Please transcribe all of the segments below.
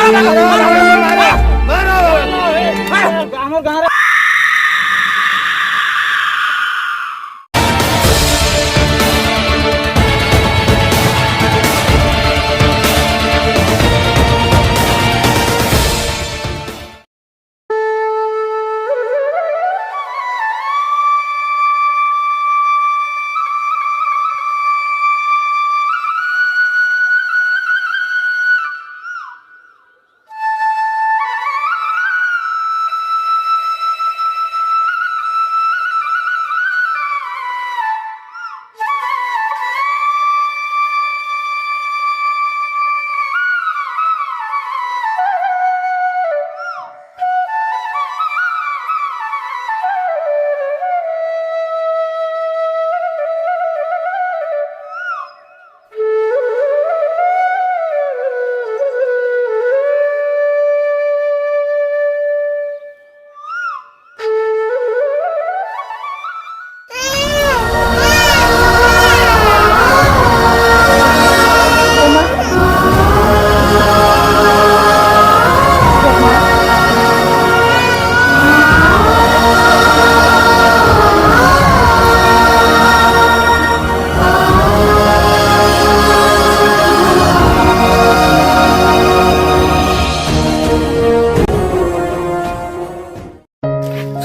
আমার গাঁরে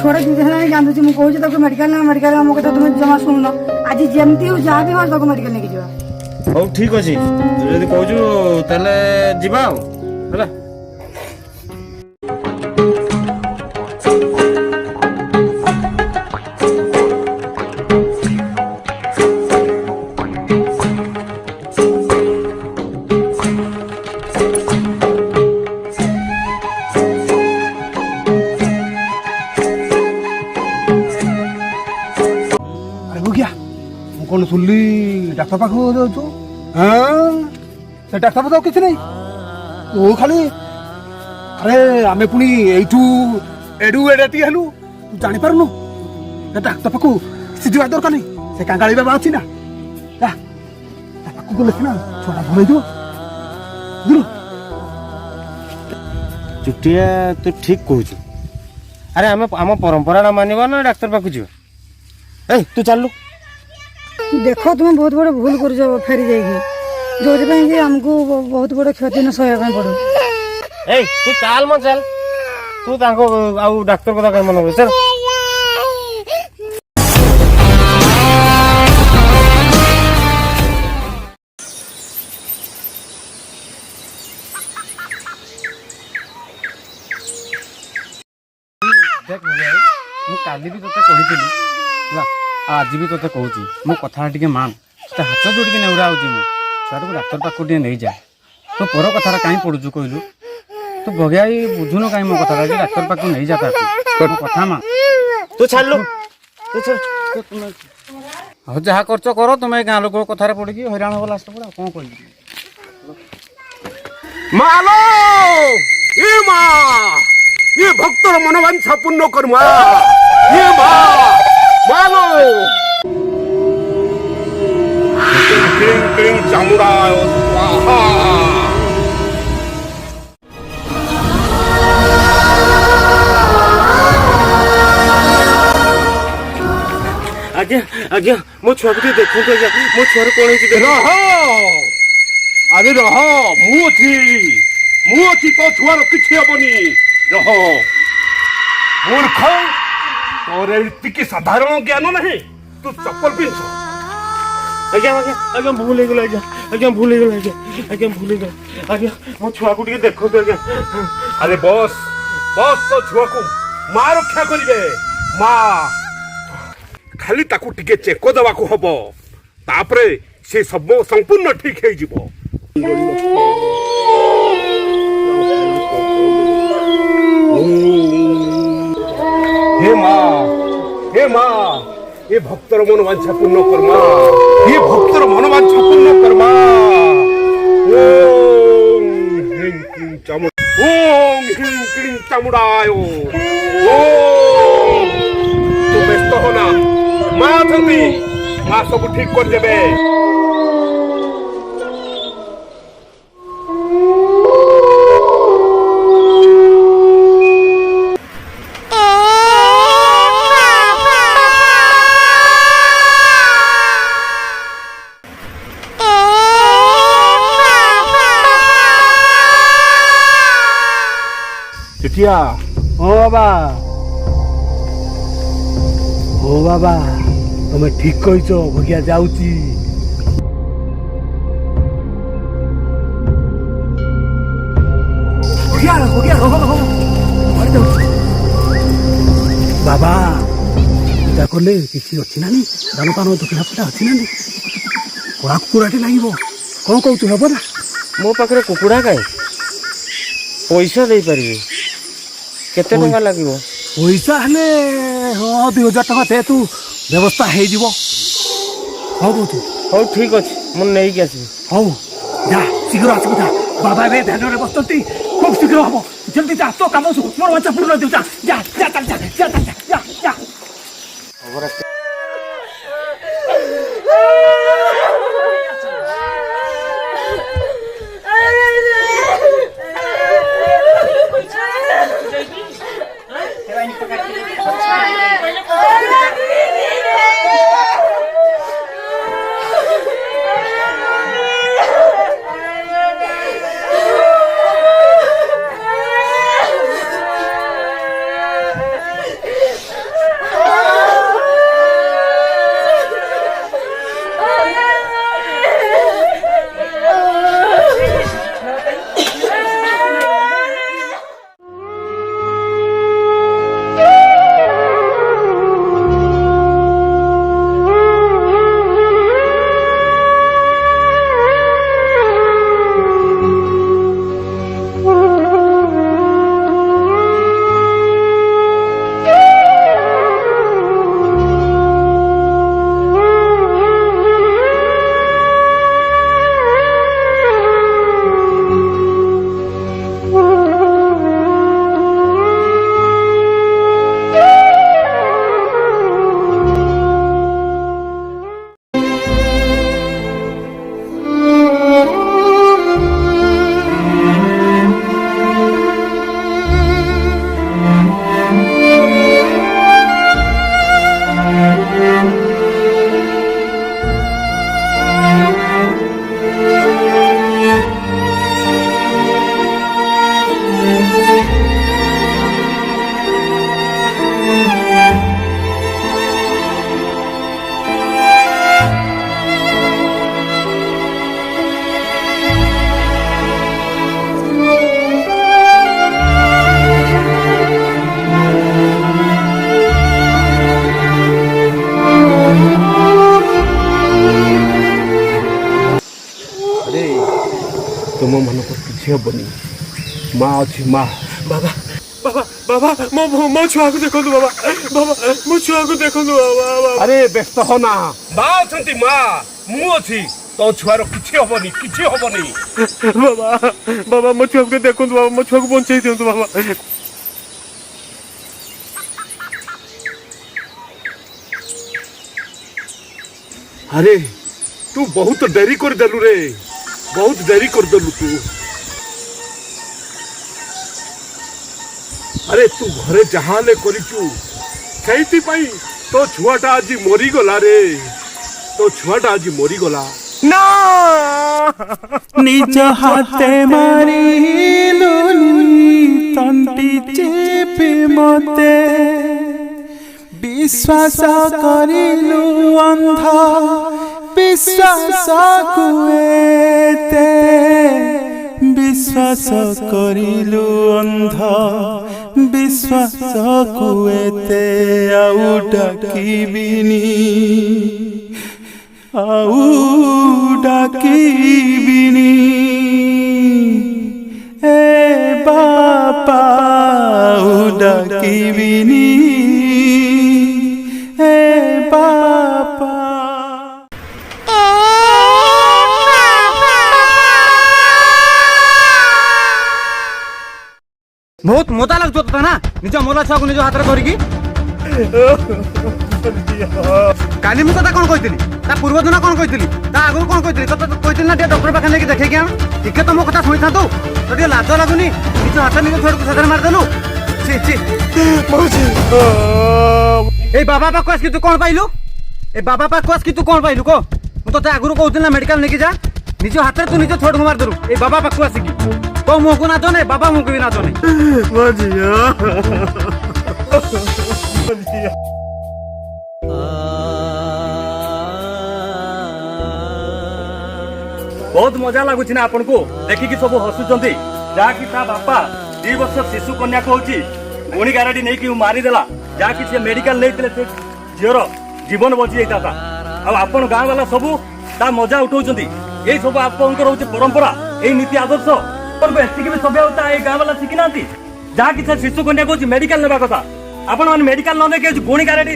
छोड़े दी देना नहीं जानती मुझे कहूँ तो मेडिकल मेडिकल मो कथा तुम जमा शुणुन आज जमती हो जहाँ भी हो मेडिकल लेके जावा। हौ ठीक अछि जदि कहूछु ताले जिबा होला। कौन सुनली डाक्टर पाख जाऊँ से डाक्टर पाख किसी नहीं तो खाली अरे आमे पुणी एठू एडू एडाटी हेलु तू जानी पारुनु डाक्टर पाख सीधा दरकार नहीं से कांगाली बाबा अच्छी ना गले ना छोटा भर दूर चुटिया तू ठीक कहू। अरे आम आम परंपरा ना मानवा ना डाक्तर पाख जीव ए तू चलू देख तुम बहुत बड़ा भूल कर फेरी जाइए जो आमको बहुत बड़ा क्षति न सहया पड़ो। ए तू चल म चल तू ताको आउ डाक्टर कथा कहीं मन कर चल। देख भाई मु काली भी तोते कहितली आज भी तोते कहूँ मो कथा टे मान ते हाथ जोड़ के नेउरा हो छुआ को डाक्तर पाक नहीं जा तो पर कथा कहीं पड़ू कहलु तू बगियाई बुझुन कहीं मो कथा डाक्तर पाक नहीं जा कथा मान तू छाड़लु हाँ जहाँ कर कर तुम गाँ लोक कथार पड़ी हैरान हो लास्ट पड़ा कौन कह मालो ये माँ ये भक्तर मनोवांछा पूर्ण कर माँ ये माँ मालो क्लीं क्लीं चामुंडाय स्वाहा। आज्ञा आज्ञा मो छुआ को देखो आज्ञा मो छुआ कौन रह अरे रह मु अच्छी तो छुआर किसी हेनी रह मूर्ख तोर एति साधारण ज्ञान नहीं तू चप्पल पिंध। आज्ञा आज्ञा आज्ञा भूल गला आज्ञा भूल गला आज्ञा भूल गला आज्ञा मो छुआ को देखो आज्ञा। अरे बस बस तो छुआ को माँ रक्षा करिवे माँ खाली ताकू टिके चेक दवा को हबो तापरे से सब संपूर्ण ठीक है जीवो। हे माँ ये भक्तर मनोवांछा पूर्ण कर्मा ये भक्तर मनोवांछा पूर्ण कर्मा। ओम ह्रीं क्लीं चामुंडाय ओम ह्रीं क्लीं चामुंडाय ओम तू व्यस्त हो ना माँ थी माँ सब ठीक कर देबे। ଦେଖିଆ ହଁ ବାବା ତମେ ଠିକ କହିଛ ଭଗିଆ ଯାଉଛି। ବାବା ପୂଜା କଲେ କିଛି ଅଛି ନା ନି ଦାନ ପାନ ଦକ୍ଷିଣା ପୂଜା ଅଛି ନା ନି କଳା କୁକୁଡ଼ାଟେ ଲାଗିବ କଣ କହୁଛୁ ହେବ ନା? ମୋ ପାଖରେ କୁକୁଡ଼ା କାଇଁ ପଇସା ଦେଇପାରିବି କେତେ ଟଙ୍କା ଲାଗିବ? ପଇସା ହେଲେ ହଁ 2000 ଟଙ୍କା ଦେ ତୁ ବ୍ୟବସ୍ଥା ହେଇଯିବ। ହଉ କହୁଛୁ ହଉ ଠିକ ଅଛି ମୁଁ ନେଇକି ଆସିବି। ହଉ ଯା ଶୀଘ୍ର ଆସିବୁ ଯା ବାବା ଏବେ ଧ୍ୟାନରେ ବସିଛନ୍ତି ଖୁବ ଶୀଘ୍ର ହବ ଜଲ୍ଦି ଯା ତୋ କାମ ମୋର ବାଚ୍ଚା ପୂର୍ଣ୍ଣ ଦିଅ ଯା ଯା ଯା ଯା ଯା ଯା ଯା ଯା। ତୁମମାନଙ୍କର କିଛି ହେବନି ମା ଅଛି ମା। ବାବା ବାବା ବାବା ମୋ ଛୁଆକୁ ଦେଖନ୍ତୁ ବାବା ବାବା ମୋ ଛୁଆକୁ ଦେଖନ୍ତୁ ବାବା। ଆରେ ବ୍ୟସ୍ତ ହନା ମା ଅଛନ୍ତି ମା ମୁଁ ଅଛି ତୋ ଛୁଆର କିଛି ହବନି କିଛି ହବନି। ବାବା ବାବା ମୋ ଛୁଆକୁ ଦେଖନ୍ତୁ ବାବା ମୋ ଛୁଆକୁ ବଞ୍ଚେଇ ଦିଅନ୍ତୁ ବାବା। ଆରେ ତୁ ବହୁତ ଡେରି କରିଦେଲୁ ରେ ବହୁତ ଡେରି କରିଦେଲୁ ତୁ। ଆରେ ତୁ ଘରେ ଯାହା ହେଲେ କରିଛୁ ସେଇଥିପାଇଁ ତୋ ଛୁଆଟା ଆଜି ମରିଗଲା ରେ ତୋ ଛୁଆଟା ଆଜି ମରିଗଲା। ନା ନିଜ ହାତେ ମାରିଲୁ ତଣ୍ଟି ଚିପି ମତେ ବିଶ୍ୱାସ କରିଲୁ ଅନ୍ଧ ବିଶ୍ୱାସକୁ ଏତେ ବିଶ୍ୱାସ କରିଲୁ ଅନ୍ଧ ବିଶ୍ୱାସକୁ ଏତେ ଆଉ ଡାକିବିନି ଆଉ ଡାକିବିନି ଏ ବାପା ଆଉ ଡାକିବିନି ଏ ବାପା। ବହୁତ ମଜା ଲାଗୁଛି ତୋତେ ନା ନିଜ ମଲା ଛୁଆକୁ ନିଜ ହାତରେ ଧରିକି। କାଲି ମୁଁ ତତେ କଣ କହିଥିଲି ତା ପୂର୍ବ ଦିନ କଣ କହିଥିଲି ତା ଆଗରୁ କଣ କହିଥିଲି ତତେ କହିଥିଲି ନା ଟିକେ ଡକ୍ଟର ପାଖରେ ନେଇକି ଦେଖେଇକି ଆଣ ଟିକେ ତ ମୋ କଥା ଶୁଣିଥାନ୍ତୁ ତ ଟିକେ ଲାଜ ଲାଗୁନି ନିଜ ହାତ ନିଜ ଛୁଆକୁ ସେଥିରେ ମାରିଦେଲୁ। ଏଇ ବାବା ପାଖକୁ ଆସିକି ତୁ କଣ ପାଇଲୁ ଏ ବାବା ପାଖକୁ ଆସିକି ତୁ କଣ ପାଇଲୁ କହ ମୁଁ ତତେ ଆଗରୁ କହୁଥିଲି ନା ମେଡିକାଲ ନେଇକି ଯା ନିଜ ହାତରେ ତୁ ନିଜ ଛୁଆକୁ ମାରିଦେଲୁ ଏଇ ବାବା ପାଖକୁ ଆସିକି तो मुझको नाचो नहीं बाबा मुझको भी नाचो नहीं ମୋ ଝିଅ ମୋ ଝିଅ बहुत मजा लगुच ना आपन को देखिकी सब हसुचंती जाकि ता बापा 2 वर्ष शिशु कन्या को होची गुणी गारडी नहीं कि मारिदेला जाकि से मेडिकल लेते से झीर जीवन बची जाता था आपन गाँ वाला सब ता मजा उठाउचंती ये सब आपनकर होची परंपरा ए नीति आदर्श पर एतिक भी सभ्यता ए गाँ वाला शिखी नांती जाकि से शिशु कन्या को मेडिकल नेबा कथा आपन मान मेडिकल न देके गुणी गारडी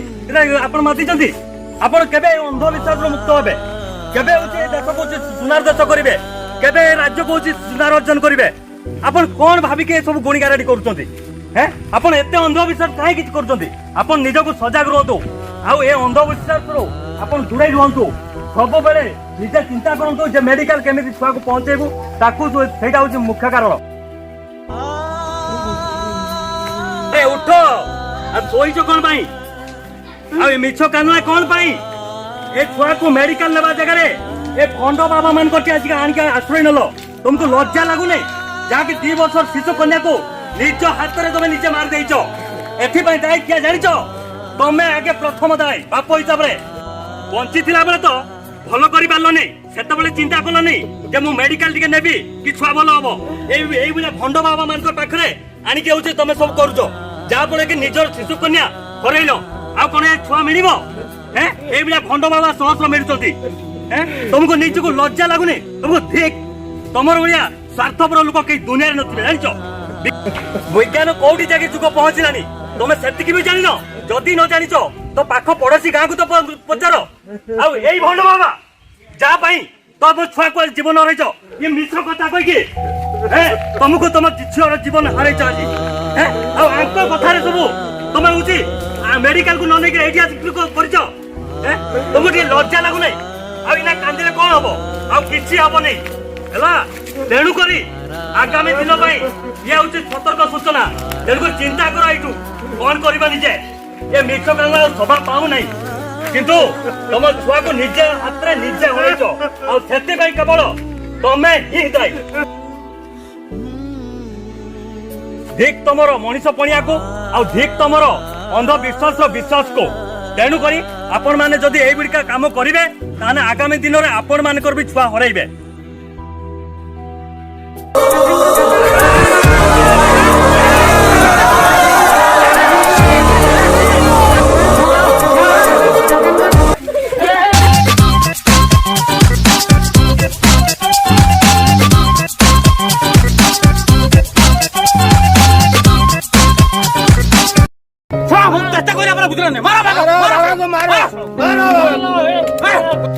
आपन मातिचंती आपन केबे अंधविश्वास मुक्त होबे केबे होची देश को सुनार देश करिवे केबे राज्य को सुनार अर्जन करिवे आपन कोन भाबी के सब गुणी गारडी करूचंती हैं आपन एते अंधविश्वास काहे किछ करूचंती आपन निज को सजग रहतो आ ए अंधविश्वास रो आपन जुड़ाई रहतो सब बेले निजे चिंता करंतो जे मेडिकल केमिति छुआ को पहुंचेबू ताकू सेटा होची मुख्य कारण ए उठो आ सोईचो कोन भाई आ ए मिछो कानला कोन भाई ए छुआ को मेडिकल लेवा जगह रे ए खंड बाबा मान करके आज आन के आश्रय नलो तुमको लज्जा लागु नै जाके 2 वर्ष शिशु कन्या को निज हाथ रे तुम नीचे मार देइचो एथि पय दाय किया जानिचो तमे आगे प्रथम दाय बाप हिसाब रे बंची थिला बेले तो भलो करि पारलो नै सेते बेले चिंता करलो नै जे मु मेडिकल टिके नेबी कि छुआ भलो हबो एई बिना खंड बाबा मान को पाखरे आनी के होचे तमे सब करूचो जा पळे कि निजर शिशु कन्या करैलो आ कोने छुआ मिलिबो हैं ए बिना खंड बाबा सहस्र मिलुचंती हैं तुमको निज को लज्जा लागुनी तुमको ठीक तमर बलिया स्वार्थपर लोक के दुनिया रे नथिबे जानिचो विज्ञान कोठी जाके जुग पहुंचलानी तुमे सेतिकी भी जानिनो जदी न जानिचो तो पाख पड़ोसी गाँ को तो पचार आ एई भंड बाबा जा पाई तो छुआ को जीवन हरैचो ये मिश्र कथा कहि के हैं तुमको तुम झियर जीवन हरैचो आज हैं आ आंको कथा रे सब तुमे होची मेडिकल को न नै के एठी आसी करचो हैं तुमको के लज्जा लागु नै आ इना कांदिले कोन हबो आ किछि हबो नै हला तेणु करी आगामी दिन पाई ये होची सतर्क सूचना तेणु चिंता करो आइटू कोन करबा निजे ये मिक्स करला सभा पाऊ नहीं किंतु तुम छुआ को निजे हाथ रे निजे होइचो आ सेते भाई केवल तमे ही दाई ठीक तमरो मनीष पणिया को आ ठीक तमरो अंधविश्वास विश्वास को तेणु करी आपण माने जदी एई बिडका काम करिवे ताने आगामी दिन रे आपण मानकर भी छुआ हरैबे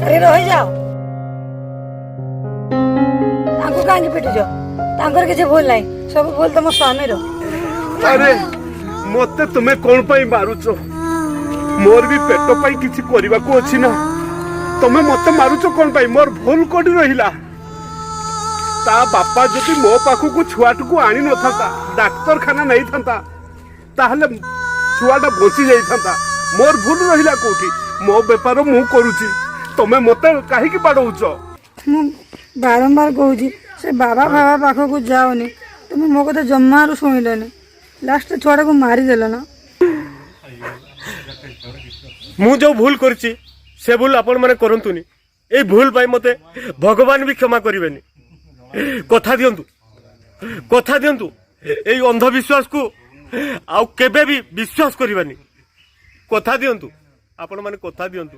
अरे रह जाओ तांको काहे पिटुजो तांकर के भूल नाही सब भूल तम स्वामी रो अरे मते तुमे कोन पई मारुचो मोर भी पेट पई किछि करबा को अछि ना तुमे मते मारुचो कोन पई मोर भूल कोडी रहिला ता बापा जति मो पाखु को छुआट को आनी न थाता डाक्टर खाना नहीं थाता ताहले छुआटा बची जाई थाता मोर भूल रहिला कोठी मो व्यापार मु करूची तमे मते काहे की बाडौचो मु बारंबार कहूची से बाबा बाबा पाख को जाओनी तुम मो कथा जम्मारू शुणिलनी लास्ट छुआटा को मारी देलो ना मु जो भूल करची से भूल आपण माने करंतुनी ए भूल पाई मते भगवान भी क्षमा करिवेनी कथा दियंतु ए अंधविश्वास को आउ केबे भी विश्वास करिवानी कथा दियंतु आपण माने कथा दियंतु